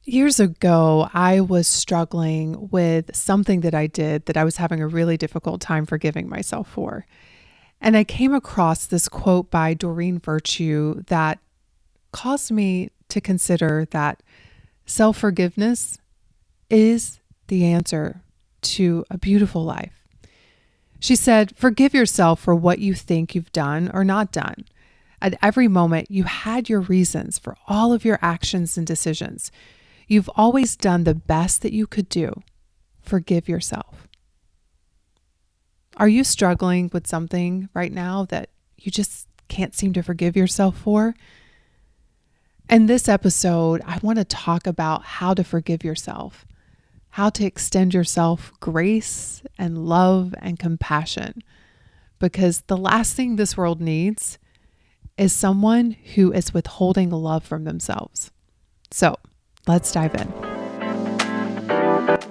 Years ago, I was struggling with something that I did that I was having a really difficult time forgiving myself for. And I came across this quote by Doreen Virtue that caused me to consider that self-forgiveness is the answer to a beautiful life. She said, "Forgive yourself for what you think you've done or not done. At every moment, you had your reasons for all of your actions and decisions. You've always done the best that you could do. Forgive yourself." Are you struggling with something right now that you just can't seem to forgive yourself for? In this episode, I want to talk about how to forgive yourself, how to extend yourself grace and love and compassion, because the last thing this world needs is someone who is withholding love from themselves. So let's dive in.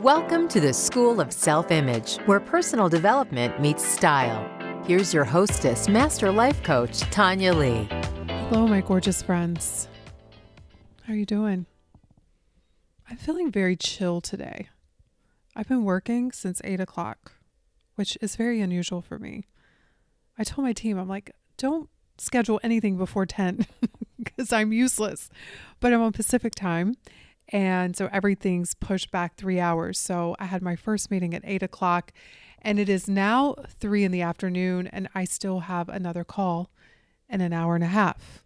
Welcome to the School of Self-Image, where personal development meets style. Here's your hostess, Master Life Coach, Tonya Leigh. Hello, my gorgeous friends. How are you doing? I'm feeling very chill today. I've been working since 8 o'clock, which is very unusual for me. I told my team, I'm like, don't schedule anything before 10 because I'm useless. But I'm on Pacific time. And so everything's pushed back 3 hours. So I had my first meeting at 8 o'clock and it is now 3 in the afternoon and I still have another call in an hour and a half.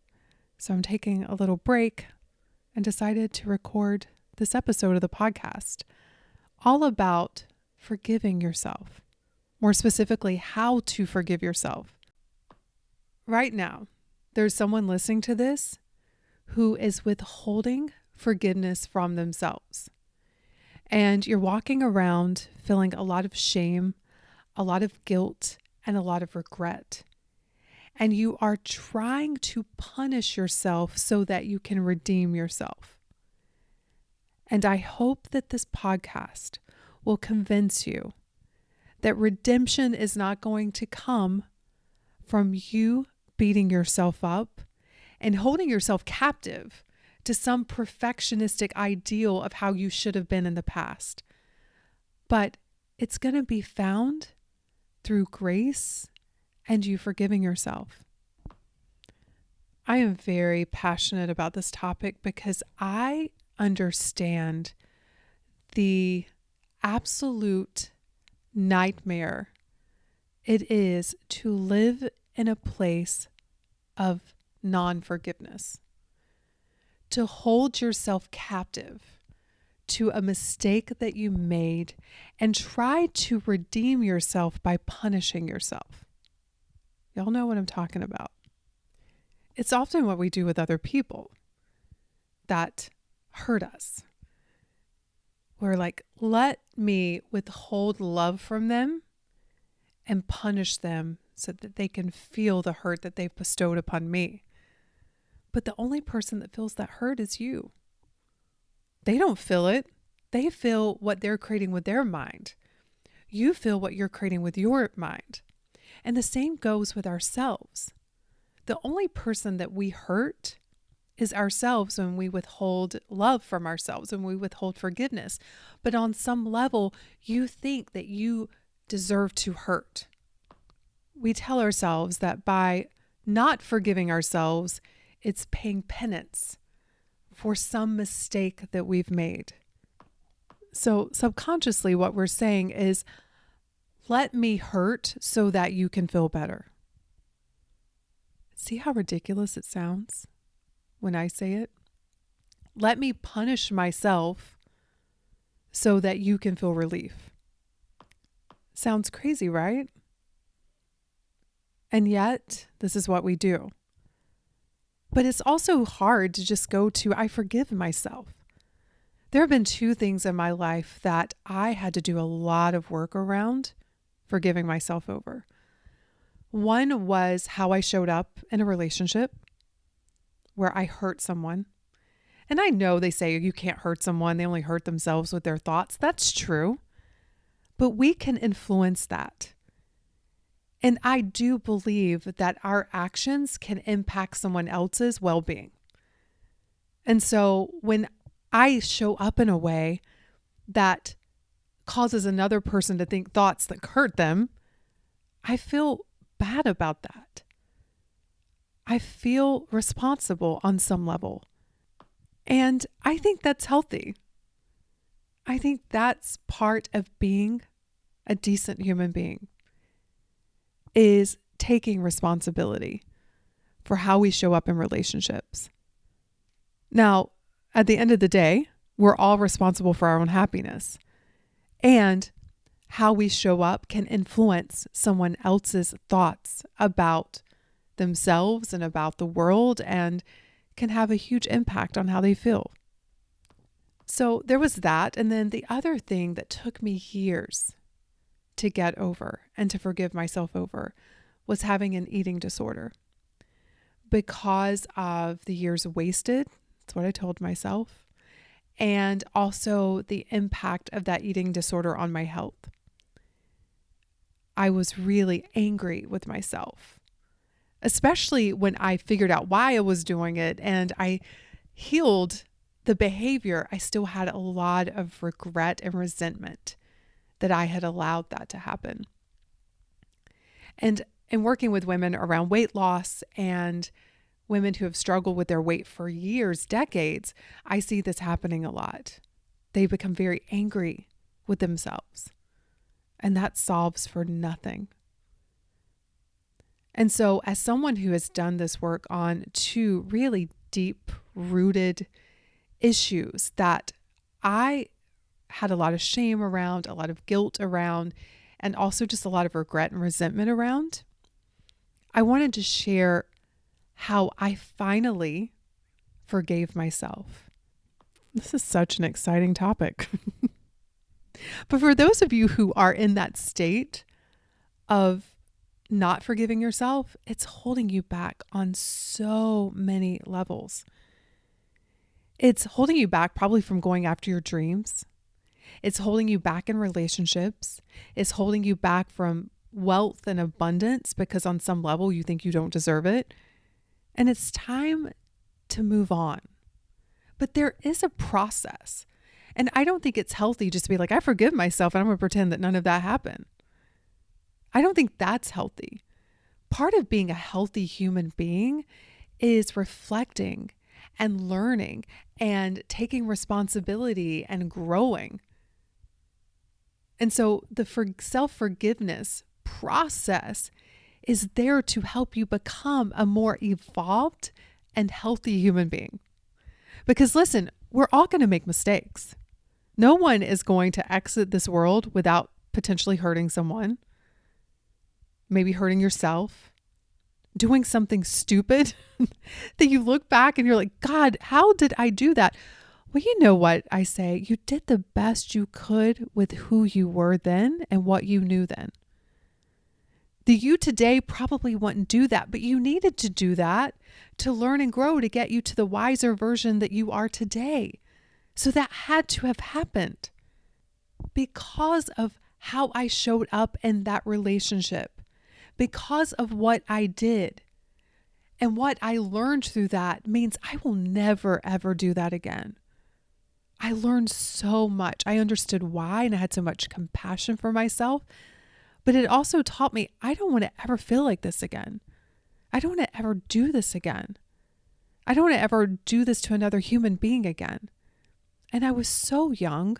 So I'm taking a little break and decided to record this episode of the podcast all about forgiving yourself. More specifically, how to forgive yourself. Right now, there's someone listening to this who is withholding forgiveness from themselves. And you're walking around feeling a lot of shame, a lot of guilt, and a lot of regret. And you are trying to punish yourself so that you can redeem yourself. And I hope that this podcast will convince you that redemption is not going to come from you beating yourself up and holding yourself captive to some perfectionistic ideal of how you should have been in the past. But it's going to be found through grace and you forgiving yourself. I am very passionate about this topic because I understand the absolute nightmare it is to live in a place of non-forgiveness. To hold yourself captive to a mistake that you made and try to redeem yourself by punishing yourself. Y'all know what I'm talking about. It's often what we do with other people that hurt us. We're like, let me withhold love from them and punish them so that they can feel the hurt that they've bestowed upon me. But the only person that feels that hurt is you. They don't feel it. They feel what they're creating with their mind. You feel what you're creating with your mind. And the same goes with ourselves. The only person that we hurt is ourselves when we withhold love from ourselves, when we withhold forgiveness. But on some level, you think that you deserve to hurt. We tell ourselves that by not forgiving ourselves, it's paying penance for some mistake that we've made. So subconsciously, what we're saying is, let me hurt so that you can feel better. See how ridiculous it sounds when I say it? Let me punish myself so that you can feel relief. Sounds crazy, right? And yet, this is what we do. But it's also hard to just go to, I forgive myself. There have been two things in my life that I had to do a lot of work around forgiving myself over. One was how I showed up in a relationship where I hurt someone. And I know they say you can't hurt someone, they only hurt themselves with their thoughts. That's true. But we can influence that. And I do believe that our actions can impact someone else's well-being. And so when I show up in a way that causes another person to think thoughts that hurt them, I feel bad about that. I feel responsible on some level. And I think that's healthy. I think that's part of being a decent human being, is taking responsibility for how we show up in relationships. Now, at the end of the day, we're all responsible for our own happiness. And how we show up can influence someone else's thoughts about themselves and about the world, and can have a huge impact on how they feel. So there was that. And then the other thing that took me years to get over and to forgive myself over was having an eating disorder. Because of the years wasted, that's what I told myself, and also the impact of that eating disorder on my health. I was really angry with myself, especially when I figured out why I was doing it and I healed the behavior. I still had a lot of regret and resentment that I had allowed that to happen. And in working with women around weight loss and women who have struggled with their weight for years, decades, I see this happening a lot. They become very angry with themselves, and that solves for nothing. And so as someone who has done this work on two really deep-rooted issues that I had a lot of shame around, a lot of guilt around, and also just a lot of regret and resentment around, I wanted to share how I finally forgave myself. This is such an exciting topic. But for those of you who are in that state of not forgiving yourself, it's holding you back on so many levels. It's holding you back probably from going after your dreams. It's holding you back in relationships. It's holding you back from wealth and abundance because on some level you think you don't deserve it. And it's time to move on. But there is a process. And I don't think it's healthy just to be like, I forgive myself and I'm going to pretend that none of that happened. I don't think that's healthy. Part of being a healthy human being is reflecting and learning and taking responsibility and growing. And so the self-forgiveness process is there to help you become a more evolved and healthy human being. Because listen, we're all going to make mistakes. No one is going to exit this world without potentially hurting someone, maybe hurting yourself, doing something stupid that you look back and you're like, God, how did I do that? Well, you know what I say? You did the best you could with who you were then and what you knew then. The you today probably wouldn't do that, but you needed to do that to learn and grow to get you to the wiser version that you are today. So that had to have happened because of how I showed up in that relationship, because of what I did. And what I learned through that means I will never, ever do that again. I learned so much. I understood why, and I had so much compassion for myself. But it also taught me I don't want to ever feel like this again. I don't want to ever do this again. I don't want to ever do this to another human being again. And I was so young.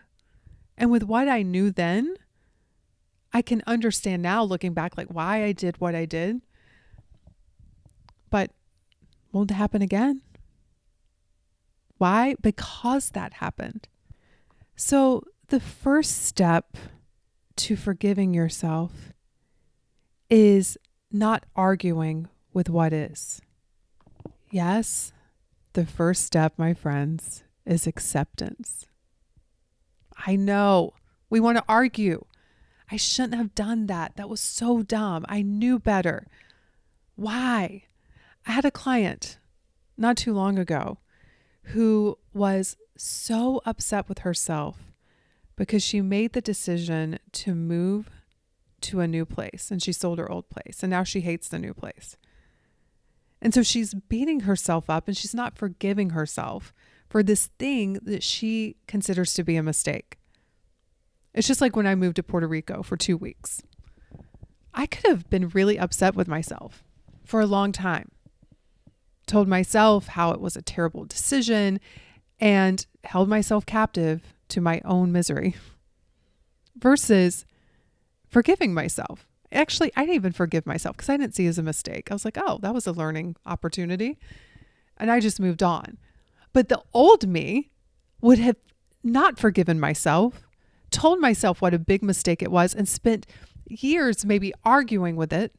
And with what I knew then, I can understand now looking back like why I did what I did. But won't happen again. Why? Because that happened. So the first step to forgiving yourself is not arguing with what is. Yes, the first step, my friends, is acceptance. I know we want to argue. I shouldn't have done that. That was so dumb. I knew better. Why? I had a client not too long ago who was so upset with herself because she made the decision to move to a new place and she sold her old place and now she hates the new place. And so she's beating herself up and she's not forgiving herself for this thing that she considers to be a mistake. It's just like when I moved to Puerto Rico for 2 weeks. I could have been really upset with myself for a long time. Told myself how it was a terrible decision and held myself captive to my own misery versus forgiving myself. Actually, I didn't even forgive myself because I didn't see it as a mistake. I was like, oh, that was a learning opportunity. And I just moved on. But the old me would have not forgiven myself, told myself what a big mistake it was, and spent years maybe arguing with it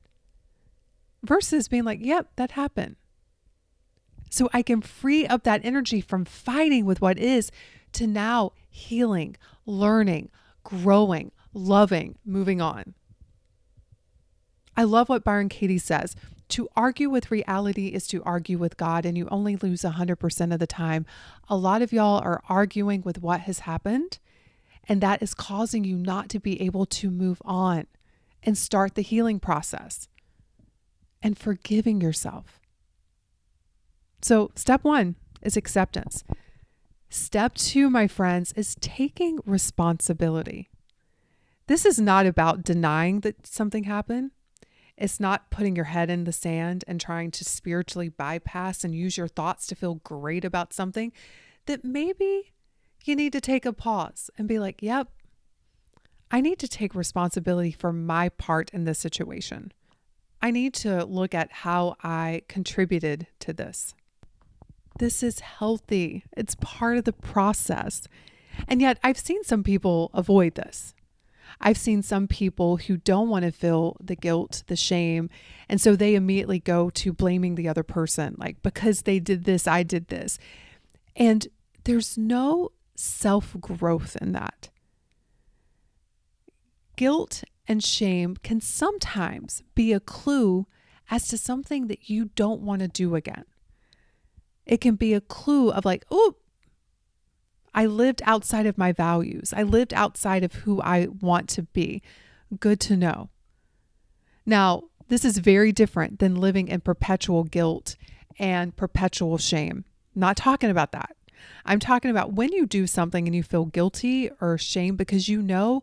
versus being like, yep, that happened. So I can free up that energy from fighting with what is to now healing, learning, growing, loving, moving on. I love what Byron Katie says. To argue with reality is to argue with God, and you only lose 100% of the time. A lot of y'all are arguing with what has happened, and that is causing you not to be able to move on and start the healing process and forgiving yourself. So step 1 is acceptance. Step 2, my friends, is taking responsibility. This is not about denying that something happened. It's not putting your head in the sand and trying to spiritually bypass and use your thoughts to feel great about something that maybe you need to take a pause and be like, yep, I need to take responsibility for my part in this situation. I need to look at how I contributed to this. This is healthy. It's part of the process. And yet I've seen some people avoid this. I've seen some people who don't want to feel the guilt, the shame, and so they immediately go to blaming the other person, like, because they did this, I did this. And there's no self-growth in that. Guilt and shame can sometimes be a clue as to something that you don't want to do again. It can be a clue of like, oh, I lived outside of my values. I lived outside of who I want to be. Good to know. Now, this is very different than living in perpetual guilt and perpetual shame. Not talking about that. I'm talking about when you do something and you feel guilty or shame because you know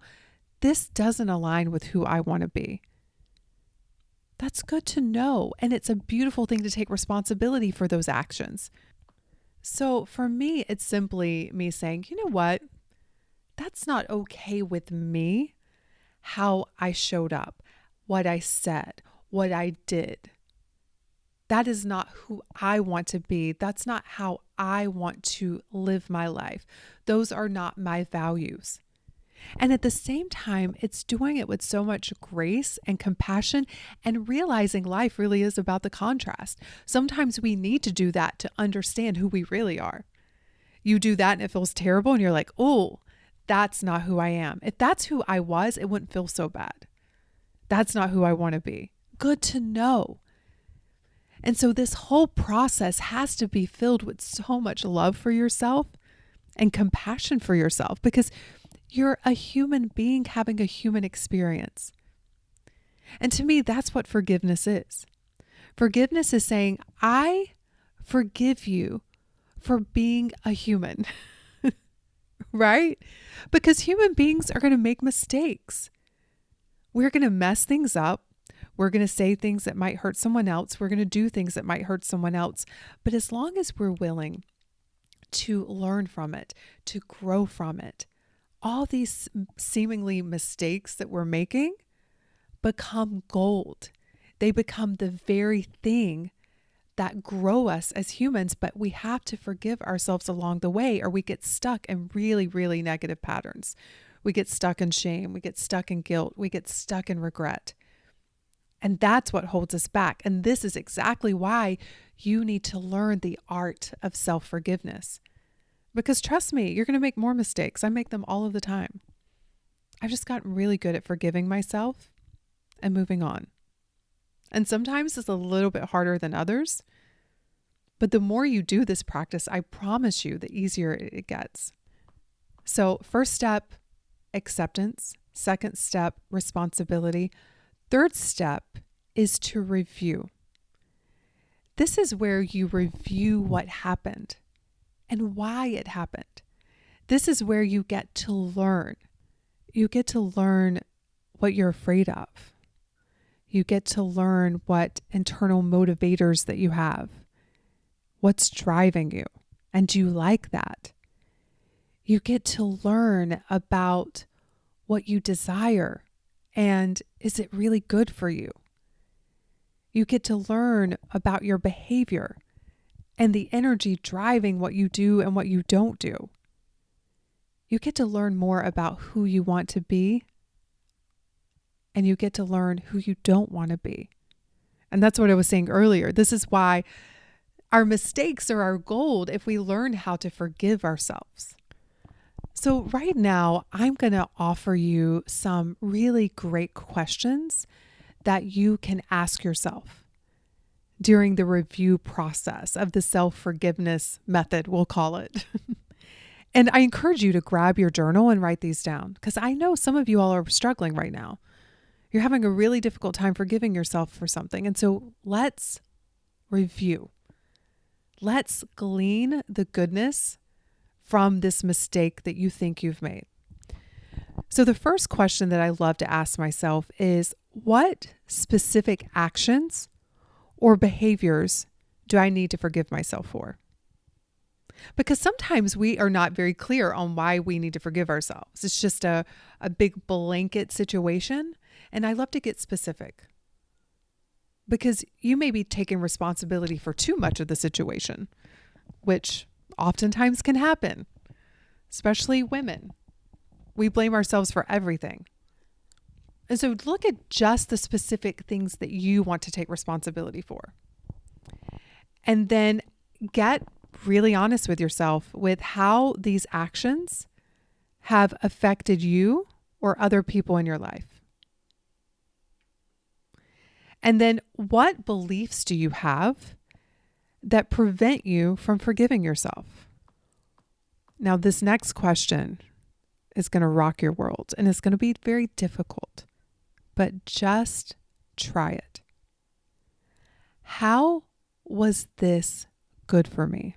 this doesn't align with who I want to be. That's good to know. And it's a beautiful thing to take responsibility for those actions. So for me, it's simply me saying, you know what? That's not okay with me, how I showed up, what I said, what I did. That is not who I want to be. That's not how I want to live my life. Those are not my values. And at the same time, it's doing it with so much grace and compassion and realizing life really is about the contrast. Sometimes we need to do that to understand who we really are. You do that and it feels terrible and you're like, oh, that's not who I am. If that's who I was, it wouldn't feel so bad. That's not who I want to be. Good to know. And so this whole process has to be filled with so much love for yourself and compassion for yourself because you're a human being having a human experience. And to me, that's what forgiveness is. Forgiveness is saying, I forgive you for being a human, right? Because human beings are going to make mistakes. We're going to mess things up. We're going to say things that might hurt someone else. We're going to do things that might hurt someone else. But as long as we're willing to learn from it, to grow from it, all these seemingly mistakes that we're making become gold. They become the very thing that grow us as humans, but we have to forgive ourselves along the way or we get stuck in really, really negative patterns. We get stuck in shame. We get stuck in guilt. We get stuck in regret. And that's what holds us back. And this is exactly why you need to learn the art of self-forgiveness. Because trust me, you're going to make more mistakes. I make them all of the time. I've just gotten really good at forgiving myself and moving on. And sometimes it's a little bit harder than others. But the more you do this practice, I promise you, the easier it gets. So first step, acceptance. Second step, responsibility. Third step is to review. This is where you review what happened. and why it happened. This is where you get to learn. You get to learn what you're afraid of. You get to learn what internal motivators that you have. What's driving you? And do you like that? You get to learn about what you desire and is it really good for you? You get to learn about your behavior and the energy driving what you do and what you don't do. You get to learn more about who you want to be, and you get to learn who you don't want to be. And that's what I was saying earlier. This is why our mistakes are our gold if we learn how to forgive ourselves. So right now, I'm going to offer you some really great questions that you can ask yourself during the review process of the self-forgiveness method, we'll call it. And I encourage you to grab your journal and write these down because I know some of you all are struggling right now. You're having a really difficult time forgiving yourself for something. And so let's review. Let's glean the goodness from this mistake that you think you've made. So the first question that I love to ask myself is, what specific actions or behaviors do I need to forgive myself for? Because sometimes we are not very clear on why we need to forgive ourselves. It's just a big blanket situation. And I love to get specific because you may be taking responsibility for too much of the situation, which oftentimes can happen, especially women. We blame ourselves for everything. And so look at just the specific things that you want to take responsibility for. And then get really honest with yourself with how these actions have affected you or other people in your life. And then what beliefs do you have that prevent you from forgiving yourself? Now, this next question is going to rock your world and it's going to be very difficult, but just try it. How was this good for me?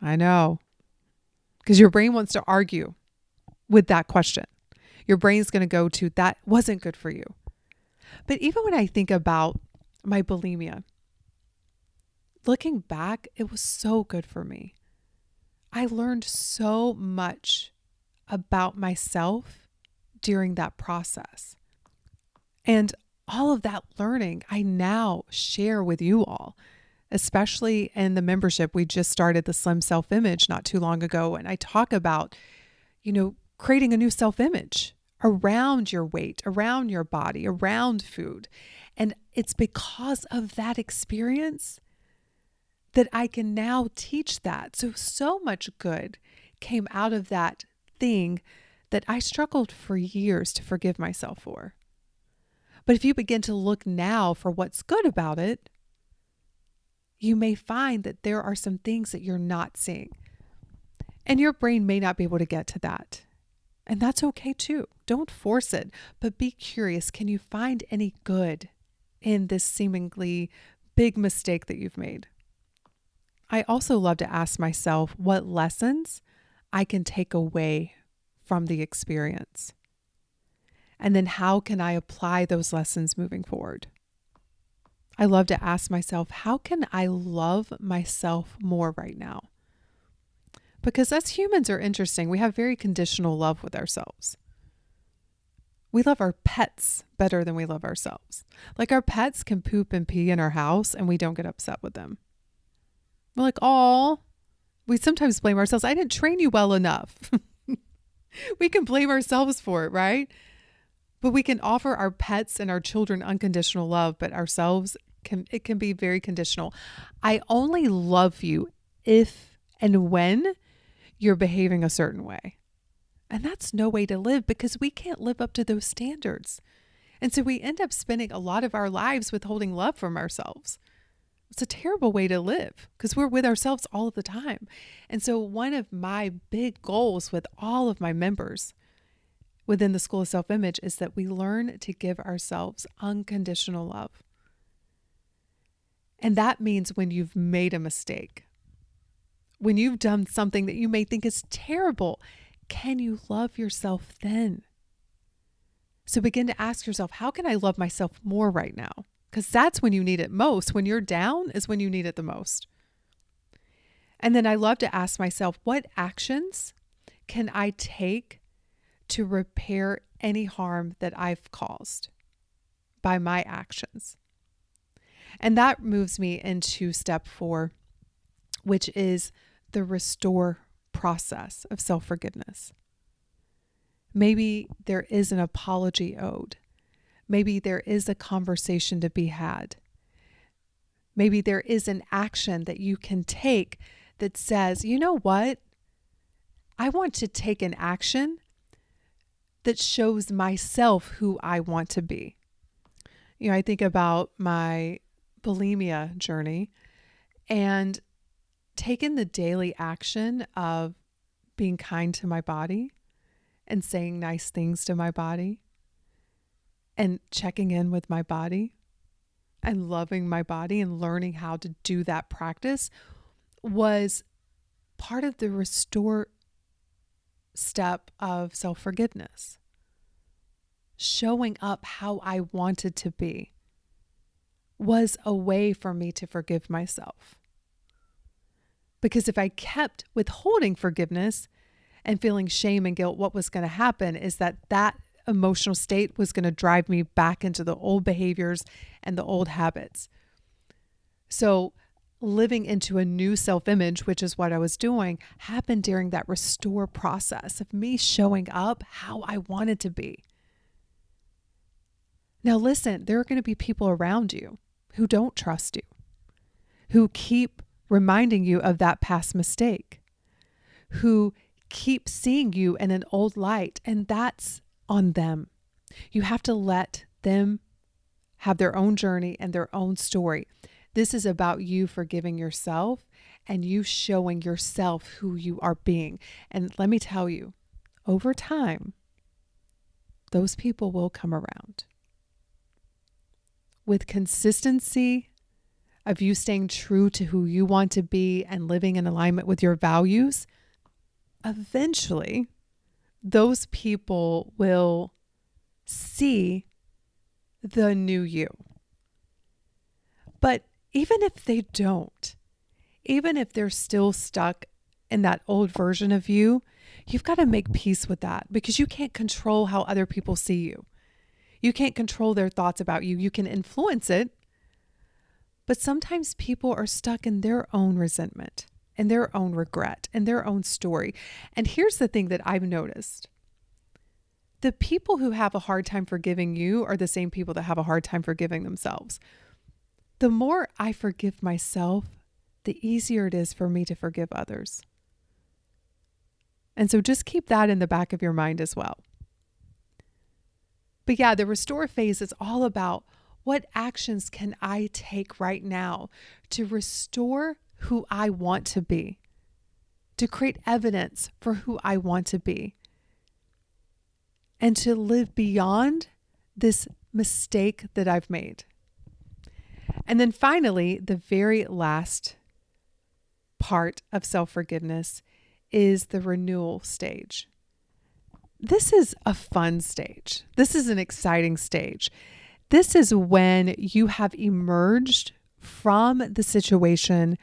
I know, because your brain wants to argue with that question. Your brain's going to go to, that wasn't good for you. But even when I think about my bulimia, looking back, it was so good for me. I learned so much about myself during that process. And all of that learning I now share with you all, especially in the membership. We just started the Slim Self-Image not too long ago. And I talk about, creating a new self-image around your weight, around your body, around food. And it's because of that experience that I can now teach that. So much good came out of that thing that I struggled for years to forgive myself for. But if you begin to look now for what's good about it, you may find that there are some things that you're not seeing. And your brain may not be able to get to that. And that's okay too. Don't force it, but be curious. Can you find any good in this seemingly big mistake that you've made? I also love to ask myself what lessons I can take away from the experience. And then how can I apply those lessons moving forward? I love to ask myself, how can I love myself more right now? Because us humans are interesting. We have very conditional love with ourselves. We love our pets better than we love ourselves. Like our pets can poop and pee in our house and we don't get upset with them. We're like, oh, we sometimes blame ourselves. I didn't train you well enough. We can blame ourselves for it, right? But we can offer our pets and our children unconditional love, but ourselves, it can be very conditional. I only love you if and when you're behaving a certain way. And that's no way to live because we can't live up to those standards. And so we end up spending a lot of our lives withholding love from ourselves. It's a terrible way to live because we're with ourselves all of the time. And so one of my big goals with all of my members within the School of Self-Image is that we learn to give ourselves unconditional love. And that means when you've made a mistake, when you've done something that you may think is terrible, can you love yourself then? So begin to ask yourself, how can I love myself more right now? Because that's when you need it most. When you're down is when you need it the most. And then I love to ask myself, what actions can I take to repair any harm that I've caused by my actions? And that moves me into step 4, which is the restore process of self-forgiveness. Maybe there is an apology owed. Maybe there is a conversation to be had. Maybe there is an action that you can take that says, you know what? I want to take an action that shows myself who I want to be. I think about my bulimia journey and taking the daily action of being kind to my body and saying nice things to my body and checking in with my body and loving my body and learning how to do that practice was part of the restore step of self-forgiveness. Showing up how I wanted to be was a way for me to forgive myself. Because if I kept withholding forgiveness and feeling shame and guilt, what was going to happen is that emotional state was going to drive me back into the old behaviors and the old habits. So living into a new self-image, which is what I was doing, happened during that restore process of me showing up how I wanted to be. Now listen, there are going to be people around you who don't trust you, who keep reminding you of that past mistake, who keep seeing you in an old light, and that's on them. You have to let them have their own journey and their own story. This is about you forgiving yourself and you showing yourself who you are being. And let me tell you, over time, those people will come around. With consistency of you staying true to who you want to be and living in alignment with your values, eventually those people will see the new you. But even if they don't, even if they're still stuck in that old version of you, you've got to make peace with that because you can't control how other people see you. You can't control their thoughts about you. You can influence it, but sometimes people are stuck in their own resentment and their own regret and their own story. And here's the thing that I've noticed. The people who have a hard time forgiving you are the same people that have a hard time forgiving themselves. The more I forgive myself, the easier it is for me to forgive others. And so just keep that in the back of your mind as well. But yeah, the restore phase is all about what actions can I take right now to restore who I want to be, to create evidence for who I want to be, and to live beyond this mistake that I've made. And then finally, the very last part of self-forgiveness is the renewal stage. This is a fun stage. This is an exciting stage. This is when you have emerged from the situation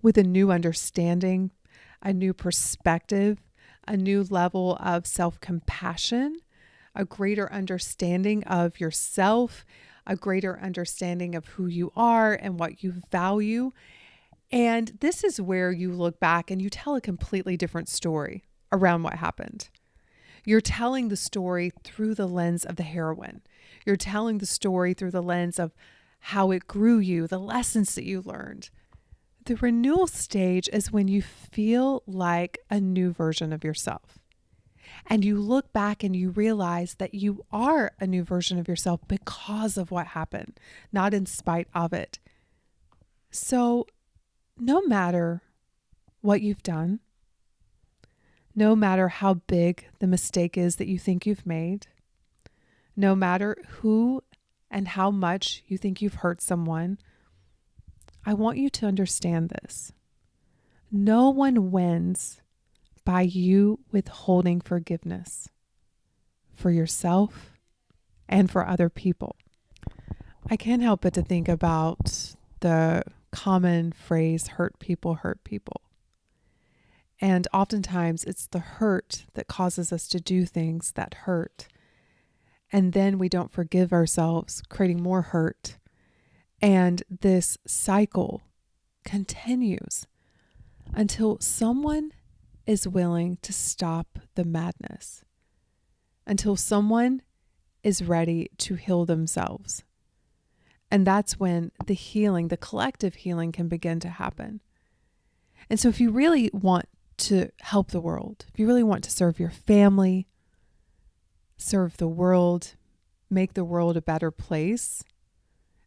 with a new understanding, a new perspective, a new level of self-compassion, a greater understanding of yourself, a greater understanding of who you are and what you value. And this is where you look back and you tell a completely different story around what happened. You're telling the story through the lens of the heroine. You're telling the story through the lens of how it grew you, the lessons that you learned. The renewal stage is when you feel like a new version of yourself. And you look back and you realize that you are a new version of yourself because of what happened, not in spite of it. So no matter what you've done, no matter how big the mistake is that you think you've made, no matter who and how much you think you've hurt someone, I want you to understand this. No one wins by you withholding forgiveness for yourself and for other people. I can't help but to think about the common phrase, hurt people hurt people. And oftentimes it's the hurt that causes us to do things that hurt. And then we don't forgive ourselves, creating more hurt. And this cycle continues until someone is willing to stop the madness, until someone is ready to heal themselves. And that's when the healing, the collective healing, can begin to happen. And so if you really want to help the world, if you really want to serve your family, serve the world, make the world a better place,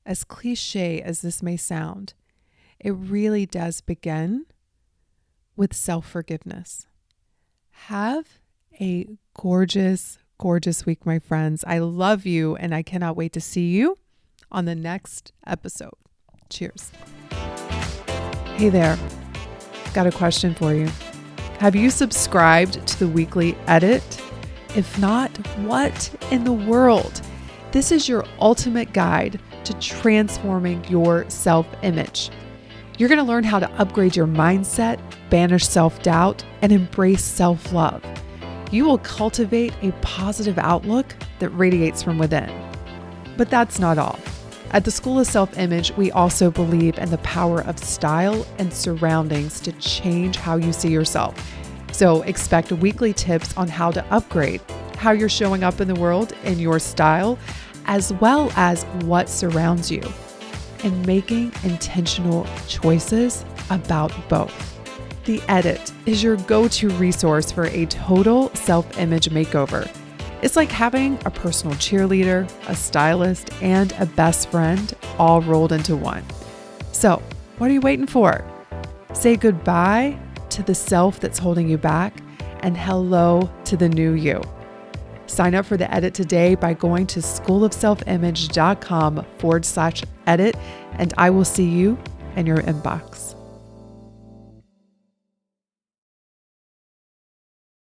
as cliche as this may sound, it really does begin with self-forgiveness. Have a gorgeous, gorgeous week, my friends. I love you, and I cannot wait to see you on the next episode. Cheers. Hey there. Got a question for you. Have you subscribed to the weekly edit? If not, what in the world? This is your ultimate guide to transforming your self-image. You're going to learn how to upgrade your mindset, banish self-doubt, and embrace self-love. You will cultivate a positive outlook that radiates from within. But that's not all. At the School of Self-Image, we also believe in the power of style and surroundings to change how you see yourself. So expect weekly tips on how to upgrade how you're showing up in the world in your style, as well as what surrounds you, and making intentional choices about both. The Edit is your go-to resource for a total self-image makeover. It's like having a personal cheerleader, a stylist, and a best friend all rolled into one. So, what are you waiting for? Say goodbye to the self that's holding you back and hello to the new you. Sign up for the Edit today by going to schoolofselfimage.com/edit, and I will see you in your inbox.